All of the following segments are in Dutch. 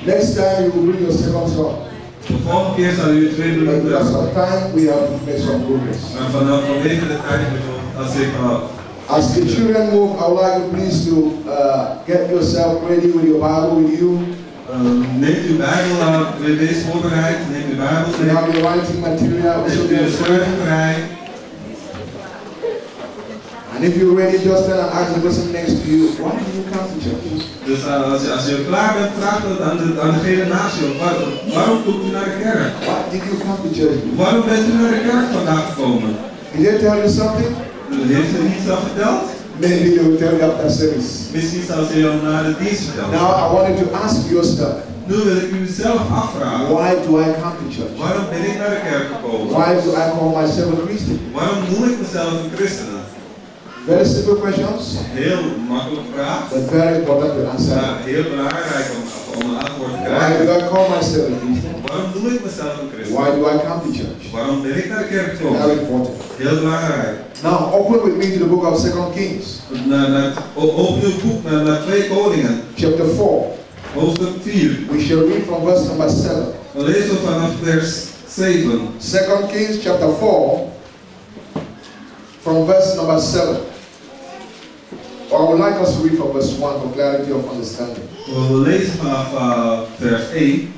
Next time you will bring your second song. De volgende keer zal u het tweede lied But because brengen. of time, we have to make some progress. Maar vanwege de tijd bedoel, als ik As the children move, I would like you please to get yourself ready with your Bible with you. neemt uw Bijbel, wees voorbereid, neem uw Bijbel You have your writing material. neemt uw schrijverij. And if you're ready, just stand and ask the person next to you, why do you come to church? Dus als je klaar bent, vraag het aan degene naast je. Waarom komt u naar de kerk? Why did you come to church? Waarom bent u naar de kerk vandaag gekomen? Did they tell you something? Heeft ze iets al verteld? Maybe they will tell you after service. Misschien zal ze jou na de dienst vertellen. Now I wanted to ask yourself, Nu wil ik u zelf afvragen. why do I come to church? Waarom ben ik naar de kerk gekomen? Why do I call myself a Christian? Waarom noem ik mezelf een christen? Very simple questions, Heel makkelijk vraag. but very important to answer. Maar heel belangrijk om een antwoord te Why krijgen. do I call myself a Christian? Waarom noem ik mezelf een christen? Why do I come to church? Waarom ben ik naar de kerk gekomen? Very important. Heel belangrijk. Now open with me to the book of 2 Kings, Open uw boek naar 2 Koningen, chapter 4. hoofdstuk 4. We shall read from verse number 7. We lezen vanaf vers 7. 2 Kings chapter 4, from verse number 7. Or I would like us to read from verse 1 for clarity of understanding. We lezen vanaf vers 1.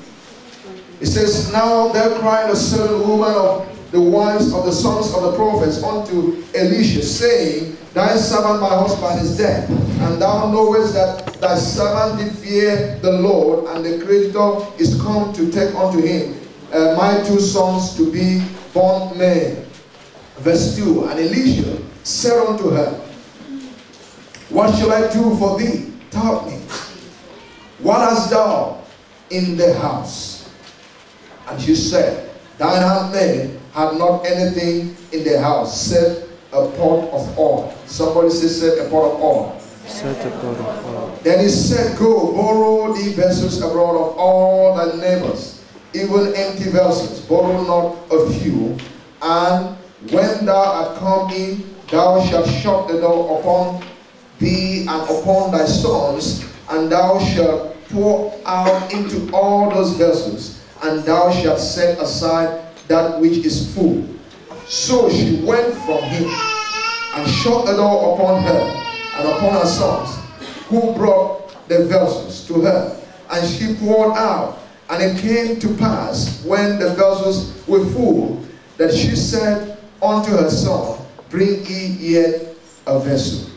It says, Now there cried a certain woman of the wives of the sons of the prophets unto Elisha, saying, Thy servant my husband is dead, and thou knowest that thy servant did fear the Lord, and the creditor is come to take unto him my 2 sons to be bondmen. Verse 2, And Elisha said unto her, What shall I do for thee? Tell me. What hast thou in the house? And she said, Thine handmaid had not anything in the house, save a pot of oil. Somebody says, save a pot of oil. Set a pot of oil. Then he said, Go, borrow thee vessels abroad of all thy neighbors, even empty vessels, borrow not a few. And when thou art come in, thou shalt shut the door upon thee and upon thy sons, and thou shalt pour out into all those vessels, and thou shalt set aside that which is full. So she went from him, and shut the door upon her, and upon her sons, who brought the vessels to her. And she poured out. And it came to pass, when the vessels were full, that she said unto her son, Bring ye yet a vessel.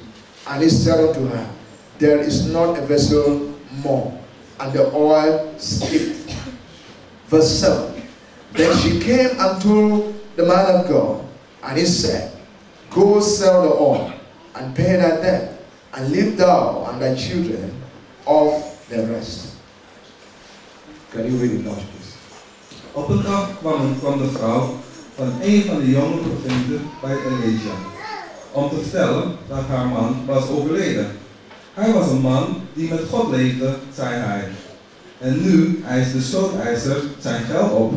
And he said unto her, There is not a vessel more. And the oil skipped. Verse 7. Then she came and told the man of God, and he said, Go sell the oil, and pay thy debt, and live thou and thy children of the rest. Can you read it now, please? Op een dag kwam de vrouw van een van de jonge profeten bij Elisha, om te vertellen dat haar man was overleden. Hij was een man die met God leefde, zei hij. En nu eist de schuldeiser zijn geld op.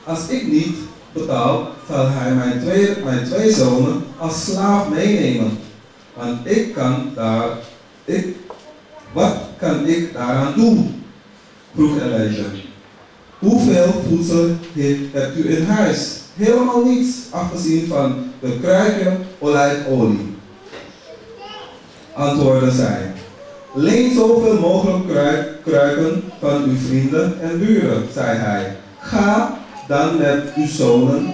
Als ik niet betaal, zal hij mijn twee zonen als slaaf meenemen. Want wat kan ik daaraan doen? Vroeg Elisha. Hoeveel voedsel hebt u in huis? Helemaal niets, afgezien van de kruiken olijfolie. Antwoordde zij. Leen zoveel mogelijk kruiken van uw vrienden en buren, zei hij. Ga dan met uw zonen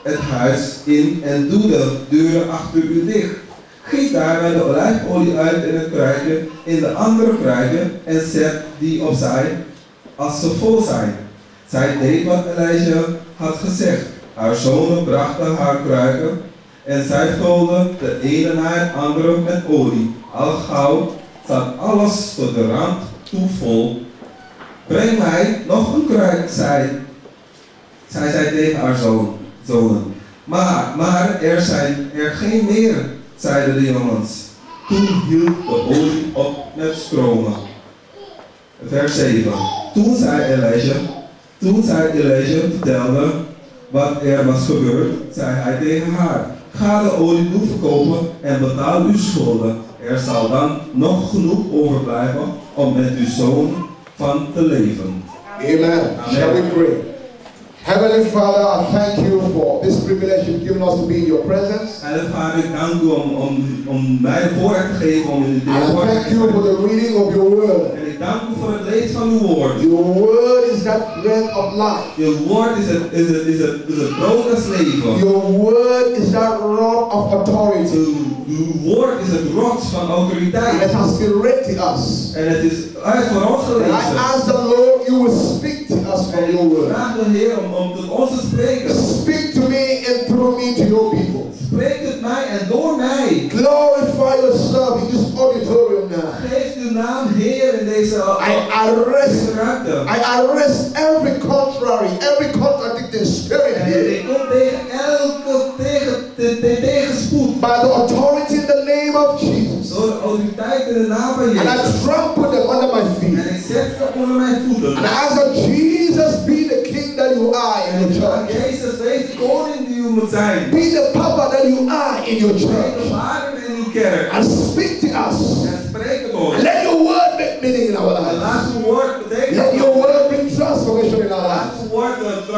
het huis in en doe de deuren achter u dicht. Giet daarbij de olijfolie uit in het kruikje, in de andere kruikje en zet die opzij als ze vol zijn. Zij deed wat Elisha had gezegd. Haar zonen brachten haar kruiken en zij vulden de ene na het andere met olie. Al gauw zat alles tot de rand toe vol. Breng mij nog een kruik, zei zij tegen haar zonen. Maar er zijn er geen meer, zeiden de jongens. Toen hield de olie op met stromen. Vers 7. Toen zij Elisha vertelde wat er was gebeurd, zei hij tegen haar. Ga de olie nu verkopen en betaal uw schulden. Er zal dan nog genoeg overblijven om met uw zoon van te leven. Amen. Shall we pray? Heavenly Father, I thank you for this privilege you've given us to be in your presence. Heilige Vader, ik dank u om mij de voorrecht te geven om in And dit I woord thank te you for the reading of your word. En ik dank u voor het lezen van uw woord. Your word is that breath of life. Uw woord is het brood des levens. Your word is that rod of authority. Uw woord is het rots van And autoriteit. it has been read to us. En het is uit voor ons And I gelezen. ask the Lord, you will speak to us from your word. Vraag de Heer om tot ons te spreken. Speak to me and through me to your people. Spreek het mij en door mij. Glorify yourself in this auditorium now. Geef uw naam, Heer, in deze ruimte. I arrest every contrary, every contradicting spirit En here. ik kom tegen elke tegenspoed. By the authority in the name of Jesus. Door de autoriteit in de naam van And I Jezus. trample them under my En feet. ik zet ze onder mijn voeten. And I ask that Jesus be the king that you are in your church. Jezus, wees de koning die u moet zijn. Be the papa that you are in your Wees de church. vader in uw kerk. And speak to us. En spreek het ons. And let your word make meaning in our En lives. laat uw woord betekenen. Let your word bring transformation in our Laat lives. uw woord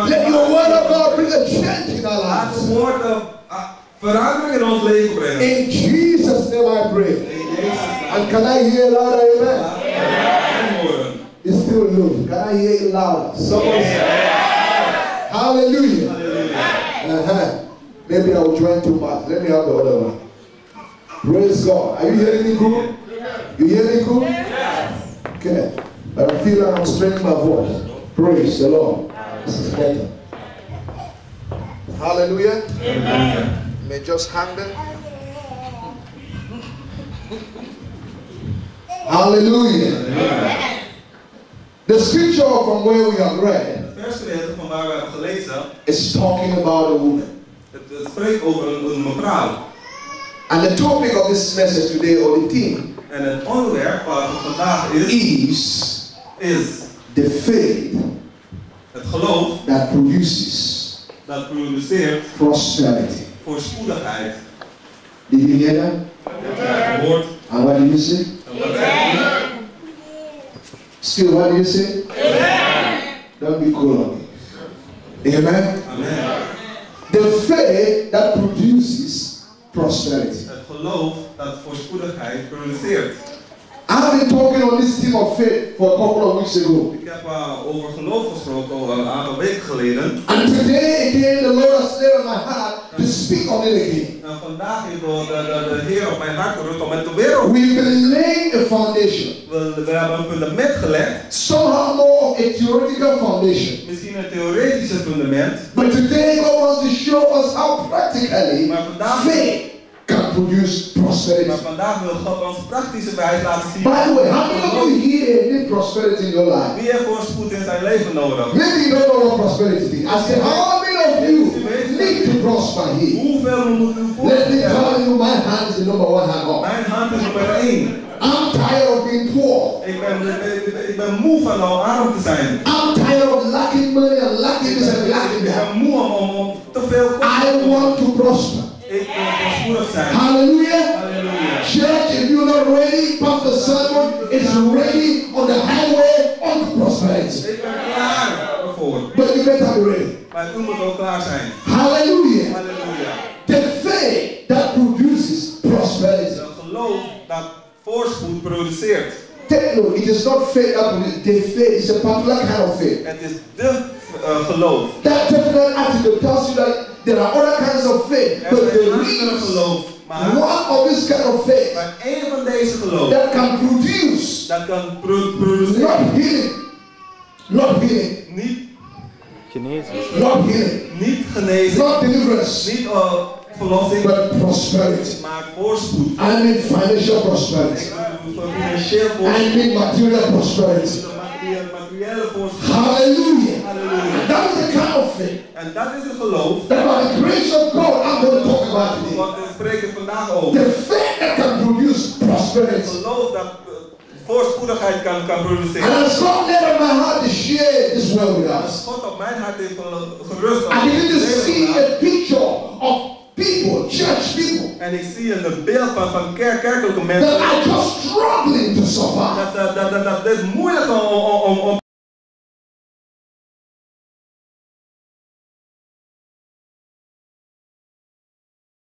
Let your word of God bring a change in our Laat lives. uw woord verandering in ons leven brengen. In Jesus' name I pray. In Jezus' naam. And can I hear louder? Amen. Laat uw woorden. It's still low. Can I hear it louder? Someone say, Hallelujah. Halleluja. Maybe I will join too much. Let me have the other one. Praise God. Are you hearing me good? You hear me good? Okay. But I feel like I'm straining my voice. Praise the Lord. This is better. Hallelujah. You may just hang there. Hallelujah. The scripture from where we have read Het versgedeelte van waar we hebben gelezen, is talking about a woman. het spreekt over een mevrouw. And the topic of this message today, or the theme, En het onderwerp van vandaag is the faith het geloof that produces dat produceert prosperity. voorspoedigheid. Did you hear that? Het woord. And what did you say? En wat zegt u? Still, what did you say? Don't be cool on me. Amen. Amen. The faith that produces prosperity. Het geloof dat voorspoedigheid produceert. I've been talking on this theme of faith for a couple of weeks ago. Ik heb over geloof gesproken al een aantal weken geleden. And today again the Lord has laid on my heart to speak on it again. En vandaag is de Heer op mijn hart gerust om het te weer op. We've been laying a foundation. We hebben een fundament gelegd. Somehow more of a theoretical foundation. Misschien een theoretische fundament. But today God wants to show us how practically Maar vandaag faith can produce prosperity. Maar vandaag wil God ons praktische wijze laten zien. By the way, how many of you here need prosperity in your life? Wie heeft voorspoed in zijn leven nodig? Maybe you don't know what prosperity is. I said, how many of you need to prosper here? Hoeveel moet u Let me voorspoed tell hebben? you, my hand is the number one hand up. Mijn hand is nummer 1. I'm tired of being poor. Ik ben moe van al arm te zijn. I'm tired of lacking money and lacking this and lacking Ik that. ben moe om te veel I want to prosper. Ik wil voorspoedig zijn. Hallelujah. Halleluja. Church, if you're not ready, Pastor Simon is ready on the highway unto prosperity. Ik ben klaar ervoor. But you better be ready. Maar u moet ook klaar zijn. Hallelujah. Halleluja. The faith that produces prosperity. Het geloof dat voorspoed produceert. Take note, it is not faith that produces. The faith is a particular kind of faith. Het is de geloof. That definite attitude tells you that there are other kinds of faith, Er but zijn there andere is geloof. Maar one of this kind of faith maar één van deze geloof that can produce dat kan produceren. not healing, not healing, Niet Genesis. not healing, niet genezing, not deliverance, niet verlossing, but prosperity. maar voorspoed. I mean financial prosperity. Ik bedoel financieel I voorspoed. mean material prosperity. Materiële voorspoed. Hallelujah. Halleluja. That is the kind of faith En dat is het geloof. that by the grace of God I'm going to talk about today. Wat we spreken vandaag over. The faith that can produce Het prosperity. geloof dat voorspoedigheid kan And produceren. as God laid on my heart to share this well with Als us, God op mijn hart heeft gerust. I begin to see a picture of people, church people, En En ik zie een beeld van kerkelijke mensen. That are just struggling to survive. Dat het moeilijk om